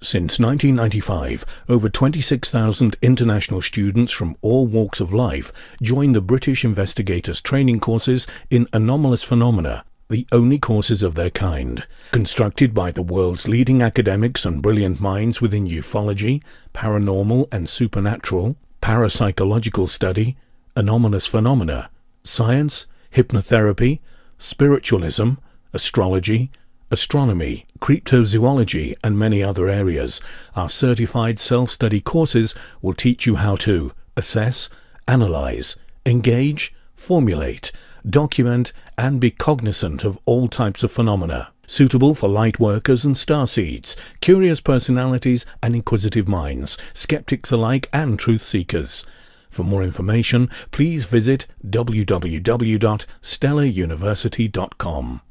Since 1995, over 26,000 international students from all walks of life join the British Investigators Training Courses in Anomalous Phenomena, the only courses of their kind, constructed by the world's leading academics and brilliant minds within ufology, paranormal and supernatural, parapsychological study, anomalous phenomena, science, hypnotherapy, spiritualism, astrology, astronomy, cryptozoology, and many other areas. Our certified self-study courses will teach you how to assess, analyze, engage, formulate, document, and be cognizant of all types of phenomena, suitable for light workers and starseeds, curious personalities and inquisitive minds, skeptics alike and truth seekers. For more information, please visit www.stellaruniversity.com.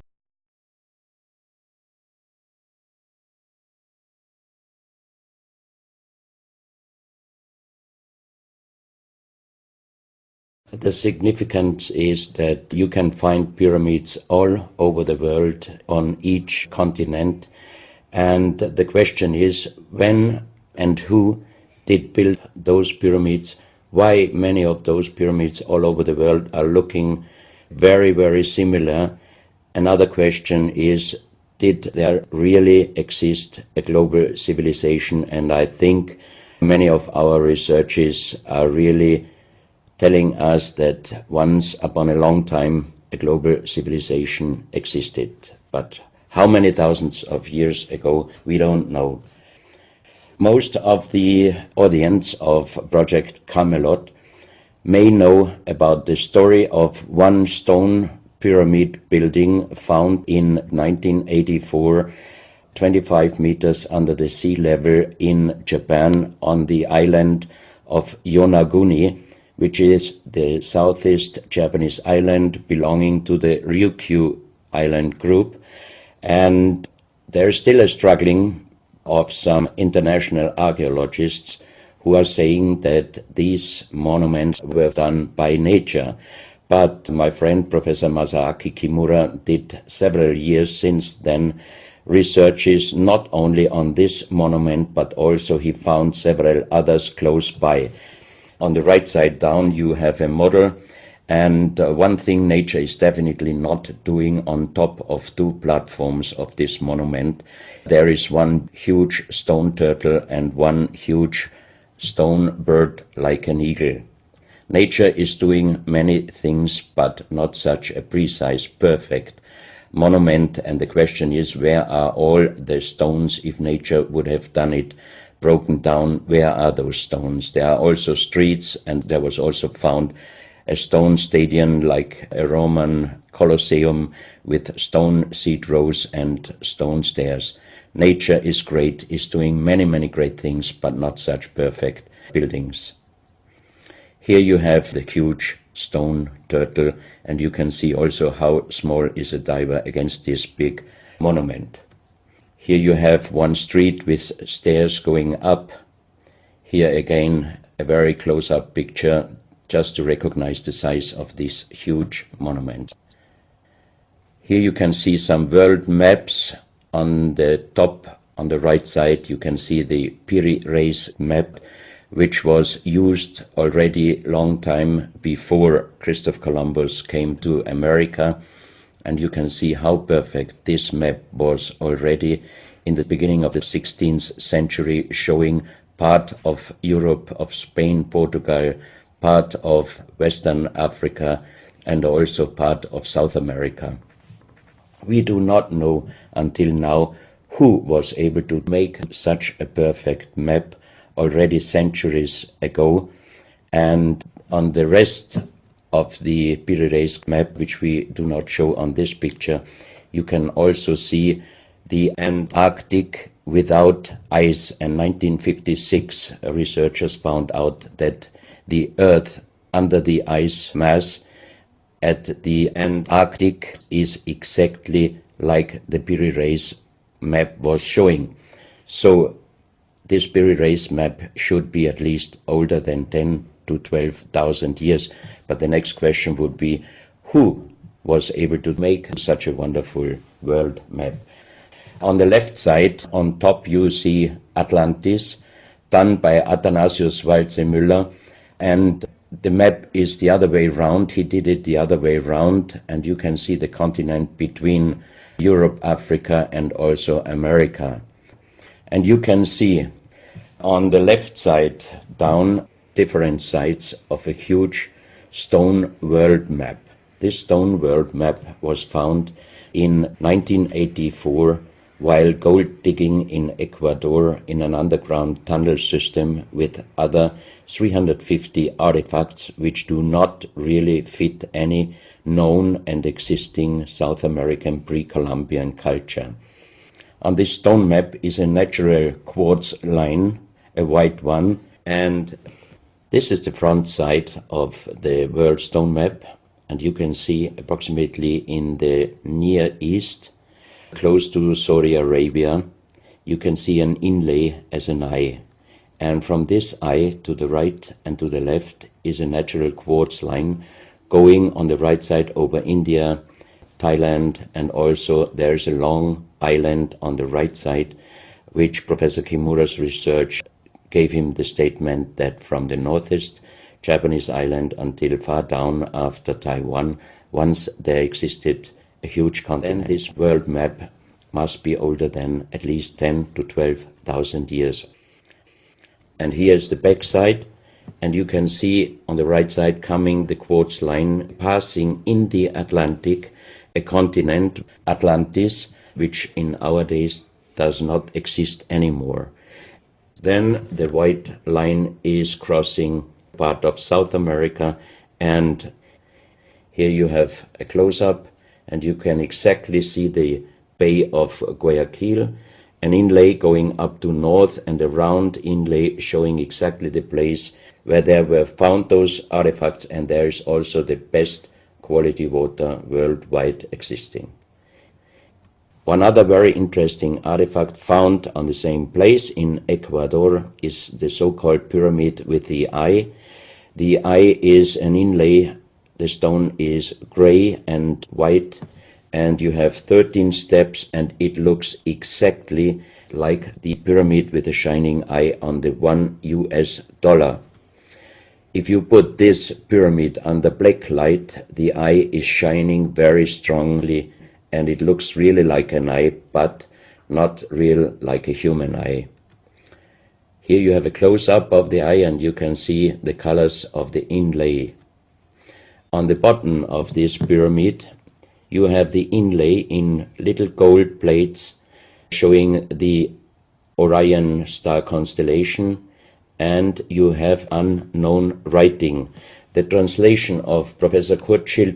The significance is that you can find pyramids all over the world, on each continent, and the question is when and who did build those pyramids, why many of those pyramids all over the world are looking very, very similar. Another question is, did there really exist a global civilization? And I think many of our researchers are really telling us that once upon a long time a global civilization existed. But how many thousands of years ago, we don't know. Most of the audience of Project Camelot may know about the story of one stone pyramid building found in 1984, 25 meters under the sea level in Japan on the island of Yonaguni, which is the southeast Japanese island belonging to the Ryukyu island group. And there's still a struggling of some international archaeologists who are saying that these monuments were done by nature. But my friend Professor Masaaki Kimura did several years since then researches not only on this monument, but also he found several others close by. On the right side down you have a model, and one thing nature is definitely not doing on top of two platforms of this monument. There is one huge stone turtle and one huge stone bird like an eagle. Nature is doing many things, but not such a precise, perfect monument, and the question is, where are all the stones? If nature would have done it broken down, where are those stones? There are also streets, and there was also found a stone stadium like a Roman Colosseum with stone seat rows and stone stairs. Nature is great, is doing many, many great things, but not such perfect buildings. Here you have the huge stone turtle, and you can see also how small is a diver against this big monument. Here you have one street with stairs going up. Here again a very close-up picture just to recognize the size of this huge monument. Here you can see some world maps. On the top, on the right side, you can see the Piri Reis map, which was used already long time before Christopher Columbus came to America. And you can see how perfect this map was already in the beginning of the 16th century, showing part of Europe, of Spain, Portugal, part of Western Africa, and also part of South America. We do not know until now who was able to make such a perfect map already centuries ago, and on the rest of the Piri Reis map, which we do not show on this picture, you can also see the Antarctic without ice. In 1956, researchers found out that the Earth under the ice mass at the Antarctic is exactly like the Piri Reis map was showing. So this Piri Reis map should be at least older than 10 to 12,000 years. But the next question would be, who was able to make such a wonderful world map? On the left side, on top, you see Atlantis, done by Athanasius Walzemüller, and the map is the other way round. He did it the other way round, and you can see the continent between Europe, Africa, and also America. And you can see on the left side down different sides of a huge stone world map. This stone world map was found in 1984 while gold digging in Ecuador in an underground tunnel system with other 350 artifacts which do not really fit any known and existing South American pre-Columbian culture. On this stone map is a natural quartz line, a white one, and this is the front side of the world stone map, and you can see approximately in the Near East, close to Saudi Arabia, you can see an inlay as an eye. And from this eye to the right and to the left is a natural quartz line going on the right side over India, Thailand, and also there's a long island on the right side, which Professor Kimura's research gave him the statement that from the northeast Japanese island until far down after Taiwan, once there existed a huge continent. Then this world map must be older than at least 10 to 12,000 years. And here's the back side, and you can see on the right side coming the quartz line passing in the Atlantic, a continent, Atlantis, which in our days does not exist anymore. Then the white line is crossing part of South America, and here you have a close-up, and you can exactly see the Bay of Guayaquil, an inlay going up to north, and a round inlay showing exactly the place where there were found those artifacts, and there is also the best quality water worldwide existing. One other very interesting artifact found on the same place in Ecuador is the so-called pyramid with the eye. The eye is an inlay, the stone is gray and white, and you have 13 steps, and it looks exactly like the pyramid with a shining eye on the $1. If you put this pyramid under black light, the eye is shining very strongly, and it looks really like an eye, but not real like a human eye. Here you have a close-up of the eye, and you can see the colors of the inlay. On the bottom of this pyramid, you have the inlay in little gold plates showing the Orion star constellation, and you have unknown writing. The translation of Professor Kurt Schild